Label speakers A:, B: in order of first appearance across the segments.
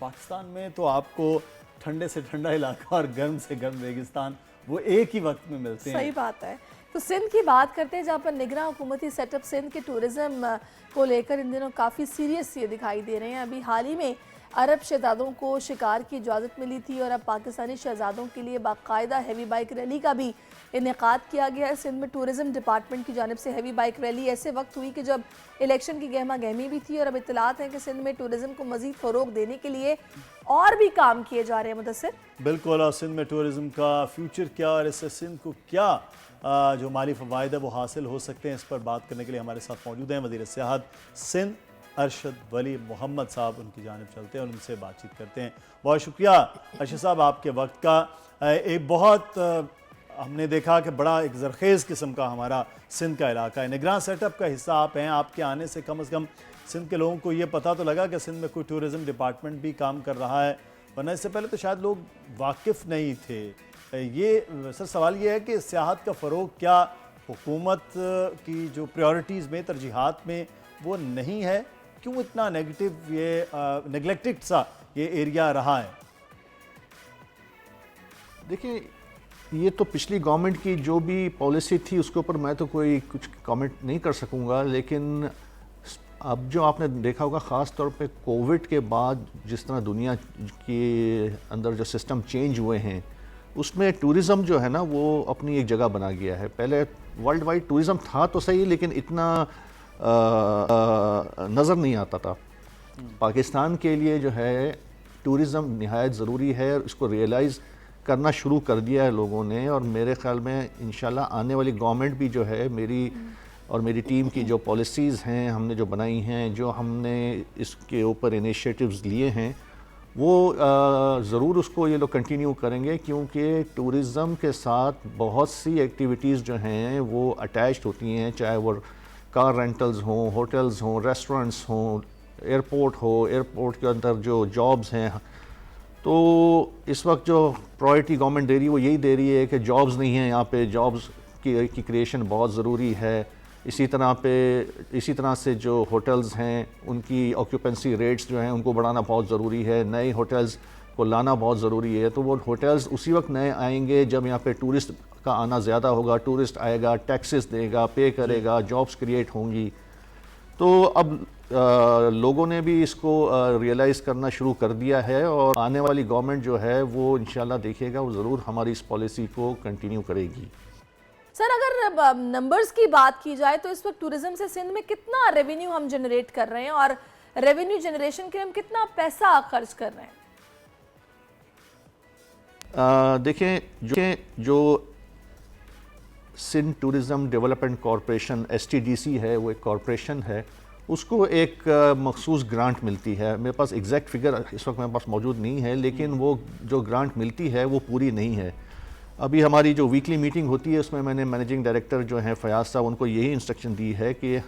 A: पाकिस्तान में तो आपको ठंडे से ठंडा इलाका और गर्म से गर्म रेगिस्तान वो एक ही वक्त में मिलते हैं।
B: सही बात है। तो सिंध की बात करते हैं, जहाँ पर निगरान हुकूमती सेटअप सिंध के टूरिज्म को लेकर इन दिनों काफ़ी सीरियस ये दिखाई दे रहे हैं। अभी हाल ही में अरब शहजादों को शिकार की इजाज़त मिली थी और अब पाकिस्तानी शहजादों के लिए बाकायदा हैवी बाइक रैली का भी इनेकाद किया गया है। सिंध में टूरिज्म डिपार्टमेंट की जानिब से हैवी बाइक रैली ऐसे वक्त हुई कि जब इलेक्शन की गहमा गहमी भी थी और अब इत्तलात हैं कि सिंध में टूरिज्म को मज़ीद फ़रोग देने के लिए और भी काम किए जा रहे हैं। मुदस्सिर,
A: बिल्कुल, और सिंध में टूरिज्म का फ्यूचर क्या और इससे सिंध को क्या जो माली फ़वाइद है वो हासिल हो सकते हैं, इस पर बात करने के लिए हमारे साथ मौजूद हैं वज़ीर सियाहत सिंध अरशद वली मोहम्मद साहब। उनकी जानिब चलते हैं और उनसे बातचीत करते हैं। बहुत शुक्रिया अरशद साहब आपके वक्त का। एक बहुत हमने देखा कि बड़ा एक जरखेज़ किस्म का हमारा सिंध का इलाका है, निगरान सेटअप का हिस्सा आप हैं। आपके आने से कम सिंध के लोगों को ये पता तो लगा कि सिंध में कोई टूरिज़म डिपार्टमेंट भी काम कर रहा है, वरना इससे पहले तो शायद लोग वाकिफ़ नहीं थे। ये सर सवाल ये है कि सियाहत का फ़रोग क्या हुकूमत की जो प्रायोरिटीज़ में तरजीहात में वो नहीं है? क्यों इतना नेगेटिव ये नेगलेक्टेड सा ये एरिया रहा है?
C: देखिए, ये तो पिछली गवर्नमेंट की जो भी पॉलिसी थी उसके ऊपर मैं तो कोई कुछ कमेंट नहीं कर सकूंगा, लेकिन अब जो आपने देखा होगा ख़ास तौर पे कोविड के बाद जिस तरह दुनिया के अंदर जो सिस्टम चेंज हुए हैं उसमें टूरिज़म जो है ना वो अपनी एक जगह बना गया है। पहले वर्ल्ड वाइड टूरिज़म था तो सही, लेकिन इतना नज़र नहीं आता था। पाकिस्तान के लिए जो है टूरिज़म निहायत ज़रूरी है और इसको रियलाइज़ करना शुरू कर दिया है लोगों ने, और मेरे ख़्याल में इंशाल्लाह आने वाली गवर्नमेंट भी जो है मेरी टीम की जो पॉलिसीज़ हैं हमने जो बनाई हैं, जो हमने इसके ऊपर इनिशिएटिव्स लिए हैं, वो ज़रूर उसको ये लोग कंटिन्यू करेंगे, क्योंकि टूरिज़म के साथ बहुत सी एक्टिविटीज़ जो हैं वो अटैच्ड होती हैं, चाहे वो कार रेंटल्स हों, होटल्स हों, रेस्टोरेंट्स हों, एयरपोर्ट हो, एयरपोर्ट के अंदर जो जॉब्स हैं। तो इस वक्त जो प्रायोरिटी गवर्नमेंट दे रही है वो यही दे रही है कि जॉब्स नहीं हैं यहाँ पे, जॉब्स की क्रिएशन बहुत ज़रूरी है। इसी तरह से जो होटल्स हैं उनकी ऑक्यूपेंसी रेट्स जो हैं उनको बढ़ाना बहुत ज़रूरी है, नए होटल्स को लाना बहुत ज़रूरी है। तो वो होटल्स उसी वक्त नए आएंगे जब यहाँ पे टूरिस्ट का आना ज़्यादा होगा, टूरिस्ट आएगा, टैक्सेस देगा, पे करेगा, जॉब्स क्रिएट होंगी। तो अब लोगों ने भी इसको रियलाइज़ करना शुरू कर दिया है और आने वाली गवर्नमेंट जो है वो इंशाल्लाह देखिएगा वो ज़रूर हमारी इस पॉलिसी को कंटिन्यू करेगी।
B: सर अगर नंबर्स की बात की जाए तो इस वक्त टूरिज्म से सिंध में कितना रेवेन्यू हम जनरेट कर रहे हैं और रेवेन्यू जनरेशन के लिए हम कितना पैसा खर्च कर रहे हैं?
C: देखें, जो Sindh tourism development corporation STDC है, वो एक कॉरपोरेशन है, उसको एक मखसूस ग्रांट मिलती है। मेरे पास एग्जैक्ट फिगर इस वक्त मेरे पास मौजूद नहीं है, लेकिन वो जो ग्रांट मिलती है वो पूरी नहीं है। अभी हमारी जो वीकली मीटिंग होती है उसमें मैंने मैनेजिंग डायरेक्टर जो हैं फयाज साहब, उनको यही इंस्ट्रक्शन दी है कि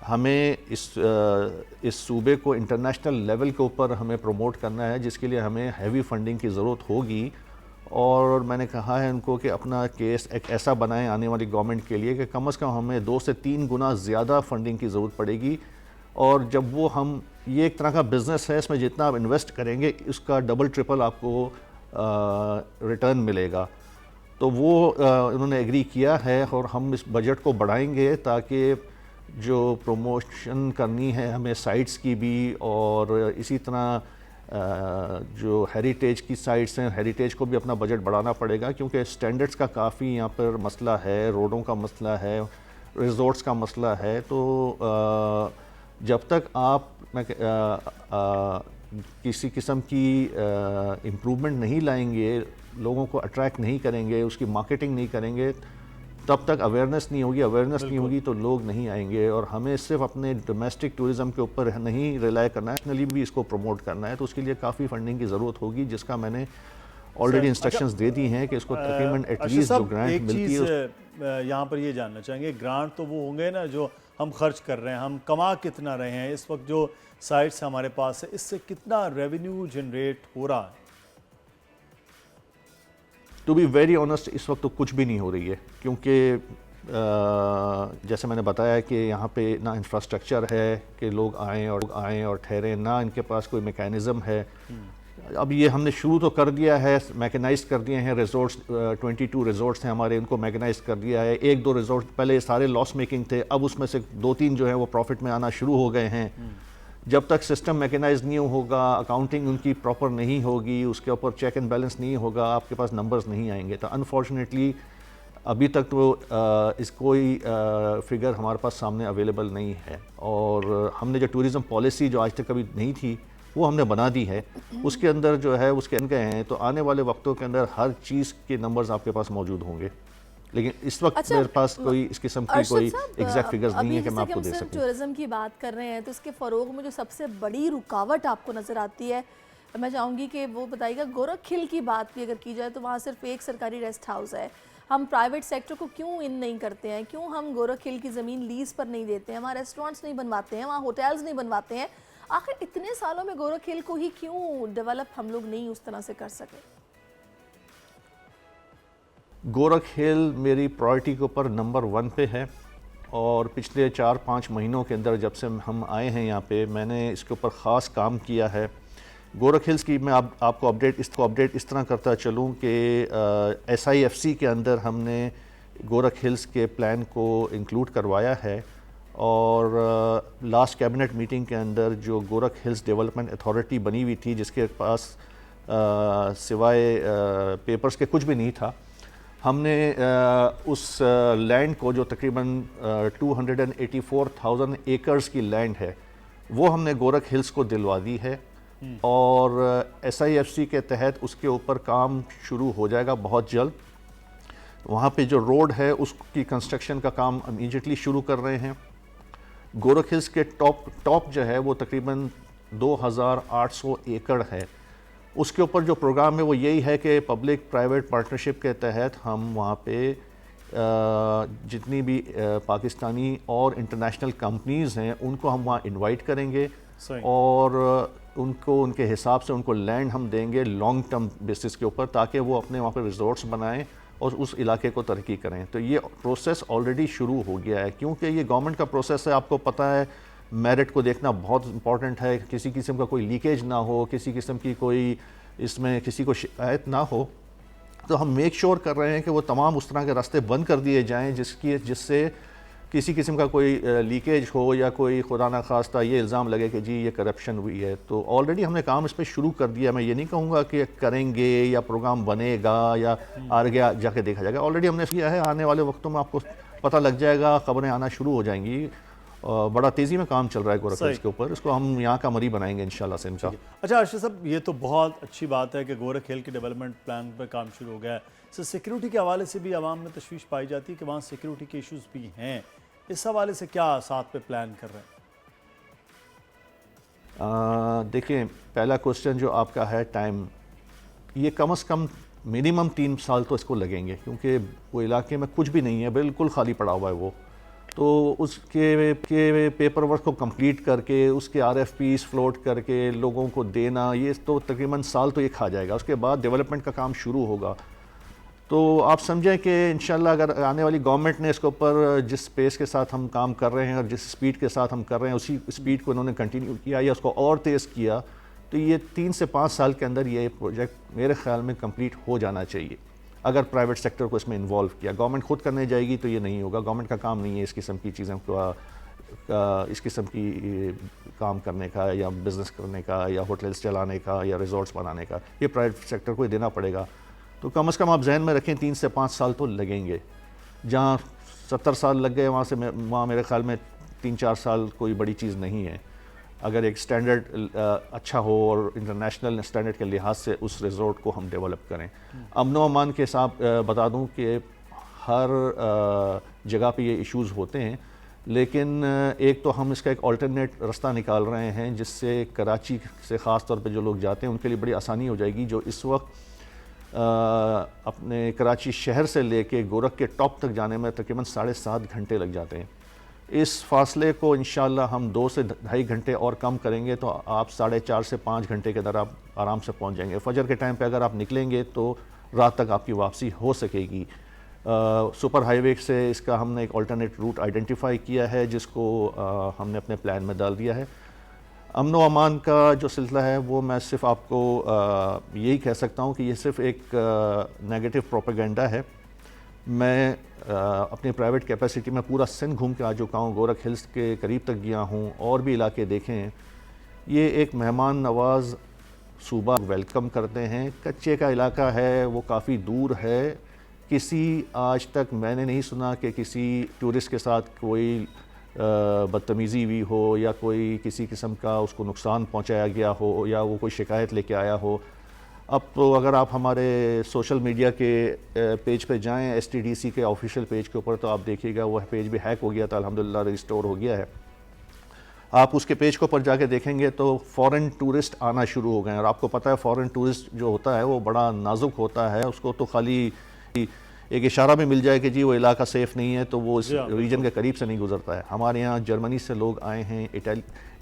C: हमें इस सूबे को इंटरनेशनल लेवल के ऊपर हमें प्रमोट करना है, जिसके लिए हमें हैवी फंडिंग की ज़रूरत होगी। और मैंने कहा है उनको कि अपना केस एक ऐसा बनाएं आने वाली गवर्नमेंट के लिए कि कम से कम हमें 2 से 3 गुना ज़्यादा फंडिंग की ज़रूरत पड़ेगी। और जब वो हम ये एक तरह का बिज़नेस है, इसमें जितना आप इन्वेस्ट करेंगे उसका डबल ट्रिपल आपको रिटर्न मिलेगा। तो वो उन्होंने एग्री किया है और हम इस बजट को बढ़ाएंगे ताकि जो प्रमोशन करनी है हमें साइट्स की भी, और इसी तरह जो हेरिटेज की साइट्स हैं, हेरिटेज को भी अपना बजट बढ़ाना पड़ेगा, क्योंकि स्टैंडर्ड्स का काफ़ी यहाँ पर मसला है, रोडों का मसला है, रिज़ॉर्ट्स का मसला है। तो जब तक आप किसी किस्म की इम्प्रूवमेंट नहीं लाएंगे, लोगों को अट्रैक्ट नहीं करेंगे, उसकी मार्केटिंग नहीं करेंगे, तब तक अवेयरनेस नहीं होगी। अवेयरनेस नहीं होगी तो लोग नहीं आएंगे। और हमें सिर्फ अपने डोमेस्टिक टूरिज़म के ऊपर नहीं रिलाई करना है, नेशनली भी इसको प्रमोट करना है। तो उसके लिए काफ़ी फंडिंग की ज़रूरत होगी, जिसका मैंने ऑलरेडी इंस्ट्रक्शंस दे दी हैं कि इसको तकरीबन एटलीस्ट जो ग्रांट मिलती है।
A: यहाँ पर ये जानना चाहेंगे, ग्रांट तो वो होंगे ना जो हम खर्च कर रहे हैं, हम कमा कितना रहे हैं, इस वक्त जो साइट्स हमारे पास है इससे कितना रेवेन्यू जनरेट हो रहा है?
C: टू बी वेरी ऑनेस्ट, इस वक्त तो कुछ भी नहीं हो रही है, क्योंकि जैसे मैंने बताया कि यहाँ पे ना इंफ्रास्ट्रक्चर है कि लोग आएँ और ठहरें, ना इनके पास कोई मैकेनिज़्म है। अब ये हमने शुरू तो कर दिया है, मैकेनाइज कर दिए हैं रिजॉर्ट्स, 22 रिजॉर्ट्स हैं हमारे, उनको मैकेनाइज कर दिया है। एक दो रिजॉर्ट पहले सारे लॉस मेकिंग थे, अब उसमें से 2-3 जो हैं वो प्रॉफिट में आना शुरू हो गए हैं। जब तक सिस्टम मैकेनाइज नहीं होगा, अकाउंटिंग उनकी प्रॉपर नहीं होगी, उसके ऊपर चेक एंड बैलेंस नहीं होगा, आपके पास नंबर्स नहीं आएंगे। तो अनफॉर्चुनेटली अभी तक तो इस कोई फिगर हमारे पास सामने अवेलेबल नहीं है। और हमने जो टूरिज़म पॉलिसी जो आज तक कभी नहीं थी वो हमने बना दी है, उसके अंदर जो है उसके गए हैं। तो आने वाले वक्तों के अंदर हर चीज़ के नंबर्स आपके पास मौजूद होंगे, लेकिन इस वक्त
B: अच्छा,
C: मेरे पास कोई इस किस्म की कोई एग्जैक्ट फिगर्स नहीं है कि मैं आपको दे सकूं।
B: टूरिज्म की बात कर रहे हैं तो इसके फ़रोग में जो सबसे बड़ी रुकावट आपको नज़र आती है, मैं चाहूँगी कि वो बताइएगा। गोरखिल की बात भी अगर की जाए तो वहाँ सिर्फ एक सरकारी रेस्ट हाउस है। हम प्राइवेट सेक्टर को क्यों इन नहीं करते हैं? क्यों हम गोरखिल की ज़मीन लीज़ पर नहीं देते हैं? वहाँ रेस्टोरेंट्स नहीं बनवाते हैं, वहाँ होटल्स नहीं बनवाते हैं? आखिर इतने सालों में गोरखिल को ही क्यों डेवलप हम लोग नहीं उस तरह से कर सके?
C: गोरखिल मेरी प्रायोरिटी के ऊपर नंबर 1 पे है, और पिछले 4-5 महीनों के अंदर जब से हम आए हैं यहाँ पे, मैंने इसके ऊपर ख़ास काम किया है। गोरखिल्स की मैं आपको अपडेट इस तरह करता चलूँ कि SIFC के अंदर हमने गोरखिल्स के प्लान को इंक्लूड करवाया है, और लास्ट कैबिनेट मीटिंग के अंदर जो गोरखिल्स डेवलपमेंट अथॉरिटी बनी हुई थी, जिसके पास सिवाय पेपर्स के कुछ भी नहीं था, हमने उस लैंड को जो तकरीबन 284,000 एकर्स की लैंड है वो हमने गोरखिल्स को दिलवा दी है। और SIFC के तहत उसके ऊपर काम शुरू हो जाएगा बहुत जल्द। वहाँ पे जो रोड है उसकी कंस्ट्रक्शन का काम इमीडिएटली शुरू कर रहे हैं। गोरखिल्स के टॉप जो है वो तकरीबन 2,800 एकड़ है। उसके ऊपर जो प्रोग्राम है वो यही है कि पब्लिक प्राइवेट पार्टनरशिप के तहत हम वहाँ पे जितनी भी पाकिस्तानी और इंटरनेशनल कंपनीज़ हैं उनको हम वहाँ इनवाइट करेंगे, और उनको उनके हिसाब से उनको लैंड हम देंगे लॉन्ग टर्म बेसिस के ऊपर, ताकि वो अपने वहाँ पे रिजॉर्ट्स बनाएं और उस इलाके को तरक्की करें। तो ये प्रोसेस ऑलरेडी शुरू हो गया है, क्योंकि ये गवर्नमेंट का प्रोसेस है। आपको पता है मेरिट को देखना बहुत इंपॉर्टेंट है, किसी किस्म का कोई लीकेज ना हो, किसी किस्म की कोई इसमें किसी को शिकायत ना हो। तो हम मेक श्योर कर रहे हैं कि वो तमाम उस तरह के रास्ते बंद कर दिए जाएं जिससे किसी किस्म का कोई लीकेज हो या कोई खुदा ना खास्ता ये इल्ज़ाम लगे कि जी ये करप्शन हुई है। तो ऑलरेडी हमने काम इस पर शुरू कर दिया। मैं ये नहीं कहूँगा कि करेंगे या प्रोग्राम बनेगा या आगे जाके देखा जाएगा, ऑलरेडी हमने किया है। आने वाले वक्तों में आपको पता लग जाएगा, खबरें आना शुरू हो जाएंगी। बड़ा तेज़ी में काम चल रहा है गोरखिल्स के ऊपर, इसको हम यहाँ का मरी बनाएंगे इंशाल्लाह से इनका।
A: अच्छा अर्शद साहब, ये तो बहुत अच्छी बात है कि गोरखिल के डेवलपमेंट प्लान पर काम शुरू हो गया है। सर सिक्योरिटी के हवाले से भी आवाम में तशवीश पाई जाती है कि वहाँ सिक्योरिटी के इशूज़ भी हैं, इस हवाले से क्या साथ पे प्लान कर रहे हैं?
C: देखिए, पहला क्वेश्चन जो आपका है टाइम, ये कम से कम मिनिमम 3 साल तो इसको लगेंगे, क्योंकि वो इलाके में कुछ भी नहीं है, बिल्कुल खाली पड़ा हुआ है वो। तो उसके पेपर वर्क को कंप्लीट करके उसके RFPs फ्लोट करके लोगों को देना, ये तो तकरीबन साल तो ये खा जाएगा। उसके बाद डेवलपमेंट का काम शुरू होगा। तो आप समझें कि इंशाल्लाह अगर आने वाली गवर्नमेंट ने इसके ऊपर जिस पेस के साथ हम काम कर रहे हैं और जिस स्पीड के साथ हम कर रहे हैं उसी स्पीड को इन्होंने कंटिन्यू किया या उसको और तेज़ किया, तो ये 3 से 5 साल के अंदर ये प्रोजेक्ट मेरे ख्याल में कंप्लीट हो जाना चाहिए। अगर प्राइवेट सेक्टर को इसमें इन्वॉल्व किया, गवर्नमेंट खुद करने जाएगी तो ये नहीं होगा। गवर्नमेंट का काम नहीं है इस किस्म की चीज़ों का इस किस्म की काम करने का या बिज़नेस करने का या होटल्स चलाने का या रिजॉर्ट्स बनाने का, ये प्राइवेट सेक्टर को ही देना पड़ेगा। तो कम से कम आप जहन में रखें 3 से 5 साल तो लगेंगे। जहाँ 70 साल लग गए वहाँ मेरे ख्याल में 3-4 साल कोई बड़ी चीज़ नहीं है। अगर एक स्टैंडर्ड अच्छा हो और इंटरनेशनल स्टैंडर्ड के लिहाज से उस रिजॉर्ट को हम डेवलप करें। अमन व अमान के साथ बता दूं कि हर जगह पे ये इश्यूज़ होते हैं, लेकिन एक तो हम इसका एक अल्टरनेट रास्ता निकाल रहे हैं जिससे कराची से ख़ास तौर पे जो लोग जाते हैं उनके लिए बड़ी आसानी हो जाएगी। जो इस वक्त अपने कराची शहर से लेके गोरख के टॉप तक जाने में तकरीबन 7.5 घंटे लग जाते हैं। इस फासले को इंशाल्लाह हम 2 से 2.5 घंटे और कम करेंगे तो आप 4.5 से 5 घंटे के अंदर आप आराम से पहुंच जाएंगे। फजर के टाइम पे अगर आप निकलेंगे तो रात तक आपकी वापसी हो सकेगी। सुपर हाईवे से इसका हमने एक अल्टरनेट रूट आइडेंटिफाई किया है, जिसको हमने अपने प्लान में डाल दिया है। अमन व अमान का जो सिलसिला है वो मैं सिर्फ आपको यही कह सकता हूँ कि ये सिर्फ एक नेगेटिव प्रोपेगेंडा है। मैं अपनी प्राइवेट कैपेसिटी में पूरा सिंध घूम के आ चुका हूँ, गोरख हिल्स के करीब तक गया हूँ और भी इलाके देखे हैं। ये एक मेहमान नवाज सूबा वेलकम करते हैं। कच्चे का इलाका है, वो काफ़ी दूर है। किसी आज तक मैंने नहीं सुना कि किसी टूरिस्ट के साथ कोई बदतमीज़ी हुई हो या कोई किसी किस्म का उसको नुकसान पहुंचाया गया हो या वो कोई शिकायत लेके आया हो। अब तो अगर आप हमारे सोशल मीडिया के पेज पे जाएं, STDC के ऑफिशियल पेज के ऊपर, तो आप देखिएगा वो पेज भी हैक हो गया था, अल्हम्दुलिल्लाह रिस्टोर हो गया है। आप उसके पेज के ऊपर जाके देखेंगे तो फ़ॉरेन टूरिस्ट आना शुरू हो गए हैं। और आपको पता है फ़ॉरेन टूरिस्ट जो होता है वो बड़ा नाजुक होता है, उसको तो खाली एक इशारा में मिल जाए कि जी वो इलाका सेफ़ नहीं है तो वो इस रीजन के करीब से नहीं गुजरता है। हमारे यहाँ जर्मनी से लोग आए हैं,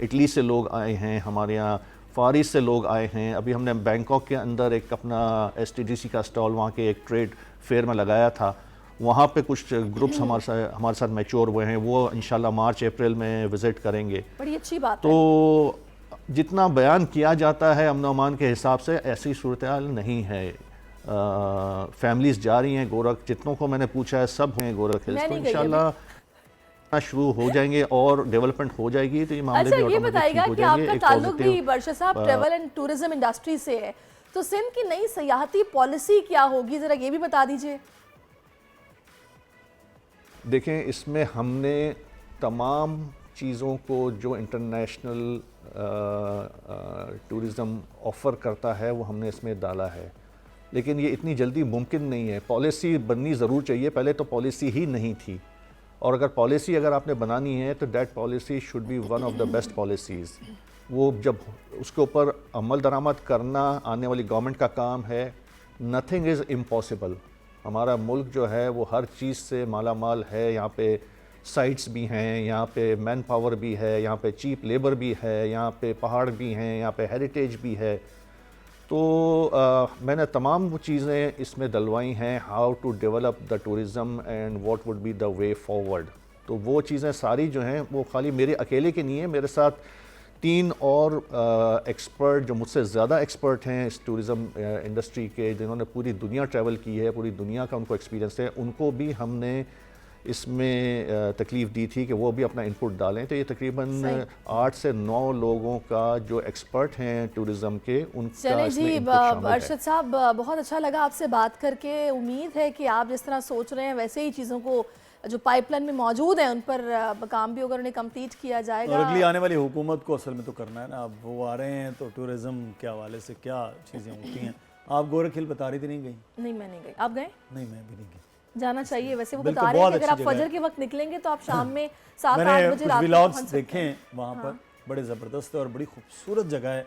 C: इटली से लोग आए हैं, हमारे यहाँ फार ईस्ट से लोग आए हैं। अभी हमने बैंकॉक के अंदर एक अपना STDC का स्टॉल वहाँ के एक ट्रेड फेयर में लगाया था। वहाँ पे कुछ ग्रुप्स हमारे साथ मैच्योर हुए हैं, वो इंशाल्लाह मार्च अप्रैल में विज़िट करेंगे।
B: बड़ी अच्छी बात है।
C: तो जितना बयान किया जाता है अमन अमान के हिसाब से ऐसी सूरत हाल नहीं है। फैमिलीज जा रही हैं गोरख, जितनों को मैंने पूछा है सब हैं गोरख हिल्स, तो इंशाल्लाह शुरू हो जाएंगे और डेवलपमेंट हो जाएगी। तो ये मामले भी
B: ये बताइएगा कि आपका ताल्लुक भी बरशद साहब ट्रैवल एंड टूरिज्म इंडस्ट्री से है, तो सिंध की नई सियाहती पॉलिसी क्या होगी, जरा ये भी बता दीजिए।
C: देखें, इसमें हमने तमाम चीज़ों को जो इंटरनेशनल टूरिज़म ऑफ़र करता है वो हमने इसमें डाला है, लेकिन ये इतनी जल्दी मुमकिन नहीं है। पॉलिसी बननी ज़रूर चाहिए, पहले तो पॉलिसी ही नहीं थी, और अगर पॉलिसी अगर आपने बनानी है तो that policy should be one of the best policies. वो जब उसके ऊपर अमल दरामद करना आने वाली गवर्नमेंट का काम है। Nothing is impossible. हमारा मुल्क जो है वो हर चीज़ से माला माल है। यहाँ पे साइट्स भी हैं, यहाँ पे मैन पावर भी है, यहाँ पे चीप लेबर भी है, यहाँ पे पहाड़ भी हैं, यहाँ पे हेरिटेज भी है। तो मैंने तमाम वो चीज़ें इसमें डलवाई हैं, how to develop the tourism and what would be the way forward. तो वो चीज़ें सारी जो हैं वो खाली मेरे अकेले की नहीं है, मेरे साथ 3 और एक्सपर्ट जो मुझसे ज़्यादा एक्सपर्ट हैं इस टूरिज़म इंडस्ट्री के, जिन्होंने पूरी दुनिया ट्रैवल की है, पूरी दुनिया का उनको एक्सपीरियंस है, उनको भी हमने इसमें तकलीफ़ दी थी कि वो भी अपना इनपुट डालें। तो ये तकरीबन 8 से 9 लोगों का जो एक्सपर्ट हैं टूरिज़म के, उनका
B: चलें जी।
C: इसमें इनपुट शामिल है।
B: अरशद साहब, बहुत अच्छा लगा आपसे बात करके। उम्मीद है कि आप जिस तरह सोच रहे हैं वैसे ही चीज़ों को जो पाइपलाइन में मौजूद है उन पर काम भी अगर उन्हें कंप्लीट किया जाएगा।
A: और अगली आने वाली हुकूमत को असल में तो करना है ना। अब वो आ रहे हैं तो टूरिज़्म के हवाले से क्या चीज़ें होती हैं। आप गोरख हिल बता रही थी, नहीं गई?
B: नहीं, मैं नहीं गई। आप गए?
A: नहीं, मैं भी नहीं गई।
B: जाना चाहिए वैसे। वो
A: बिल्कुल,
B: बता रहे हैं
A: बहुत
B: कि अगर आप
A: अच्छी जगह
B: फजर के वक्त निकलेंगे तो आप शाम में 7-8
A: मैंने
B: बजे
A: कुछ
B: रात को
A: व्लॉग्स
B: पहुंच सकते
A: देखे
B: हैं।
A: वहाँ पर, बड़े ज़बरदस्त है और बड़ी खूबसूरत जगह है।